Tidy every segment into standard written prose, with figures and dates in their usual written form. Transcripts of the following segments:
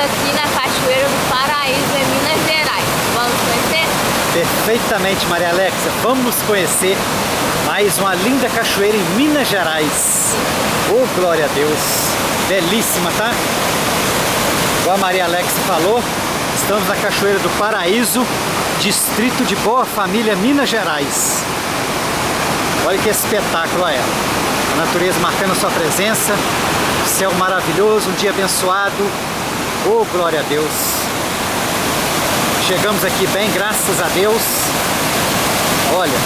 aqui na Cachoeira do Paraíso, em Minas Gerais. Vamos conhecer? Perfeitamente, Maria Alexa. Vamos conhecer mais uma linda cachoeira em Minas Gerais. Oh, glória a Deus. Belíssima, tá? Igual a Maria Alexa falou, estamos na Cachoeira do Paraíso, distrito de Boa Família, Minas Gerais. Olha que espetáculo, olha. A natureza marcando a sua presença. Céu maravilhoso, um dia abençoado. Oh, glória a Deus. Chegamos aqui bem, graças a Deus. Olha,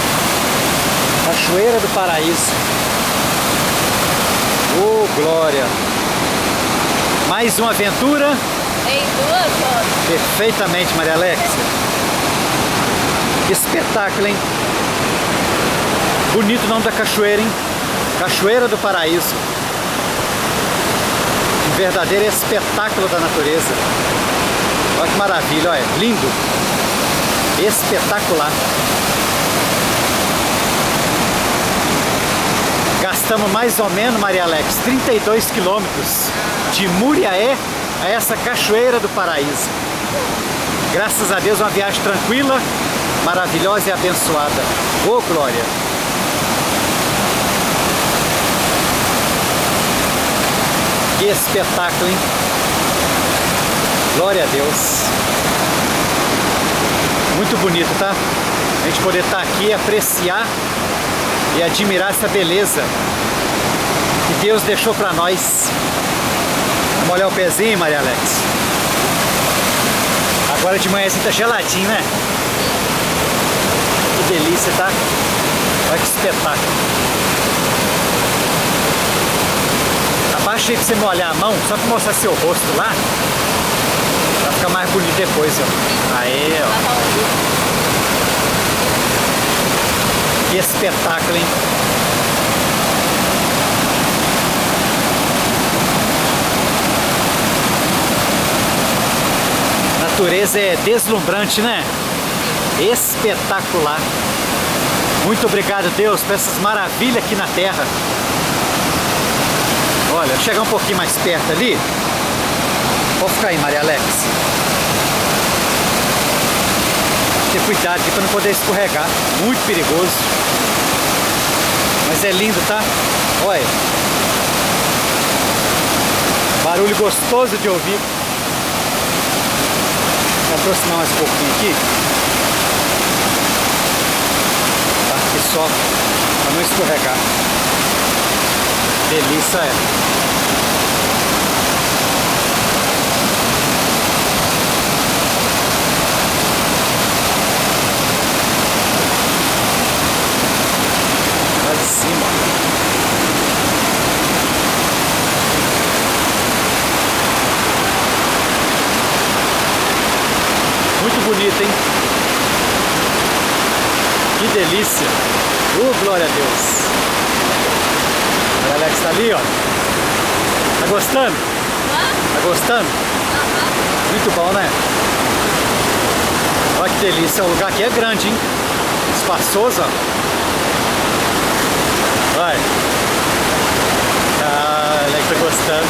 Cachoeira do Paraíso. Oh, glória. Mais uma aventura. Em 2 horas. Perfeitamente, Maria Alexa. Que espetáculo, hein? Bonito o nome da cachoeira, hein? Cachoeira do Paraíso. Um verdadeiro espetáculo da natureza. Olha que maravilha, olha, lindo. Espetacular. Gastamos mais ou menos, Maria Alex, 32 quilômetros de Muriaé a essa Cachoeira do Paraíso. Graças a Deus, uma viagem tranquila, maravilhosa e abençoada. Oh, glória! Que espetáculo, hein? Glória a Deus. Muito bonito, tá? A gente poder estar aqui e apreciar e admirar essa beleza que Deus deixou para nós. Vamos molhar o pezinho, Maria Alex? Agora de manhã assim tá geladinho, né? Que delícia, tá? Olha que espetáculo. Abaixa aí pra você molhar a mão, só pra mostrar seu rosto lá. Vai ficar mais bonito depois, ó. Aí, ó. Que espetáculo, hein? A natureza é deslumbrante, né? Espetacular. Muito obrigado, Deus, por essas maravilhas aqui na Terra. Olha, vou chegar um pouquinho mais perto ali. Pode ficar aí, Maria Alex. Ter cuidado aqui para não poder escorregar. Muito perigoso. Mas é lindo, tá? Olha. Barulho gostoso de ouvir. Vou aproximar mais um pouquinho aqui. Tá? Aqui só para não escorregar. Delícia é. Lá de cima. Muito bonito, hein? Que delícia. Glória a Deus. A Alex tá ali, ó. Tá gostando? Tá gostando? Muito bom, né? Olha que delícia. O lugar aqui é grande, hein? Espaçoso, ó. Vai. Ah, Alex tá gostando.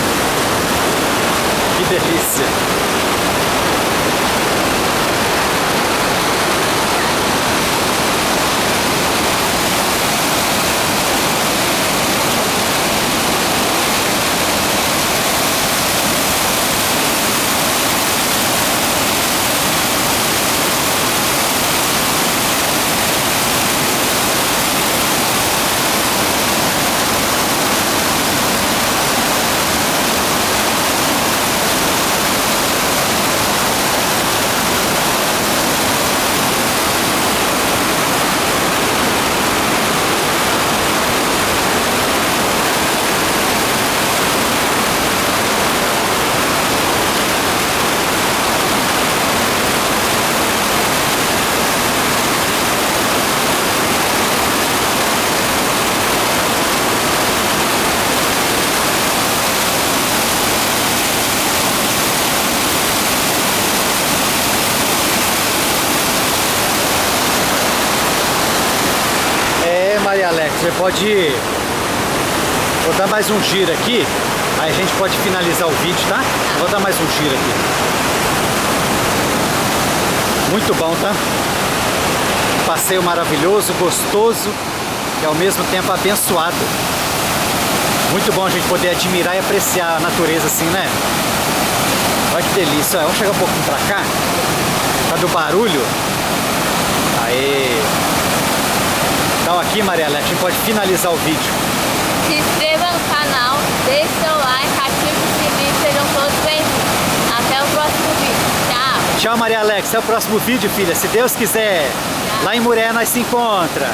Que delícia. Maria Alex, você pode... Vou dar mais um giro aqui Aí a gente pode finalizar o vídeo, tá? Vou dar mais um giro aqui. Muito bom, tá? Passeio maravilhoso, gostoso e ao mesmo tempo abençoado. Muito bom a gente poder admirar e apreciar a natureza assim, né? Olha que delícia. Vamos chegar um pouquinho pra cá. Tá do barulho. Aê! Então aqui, Maria Alexa, a gente pode finalizar o vídeo. Se inscreva no canal, deixe seu like, ative o sininho, sejam todos bem-vindos. Até o próximo vídeo. Tchau! Tchau, Maria Alexa. Até o próximo vídeo, filha. Se Deus quiser. Lá em Muré nós se encontra.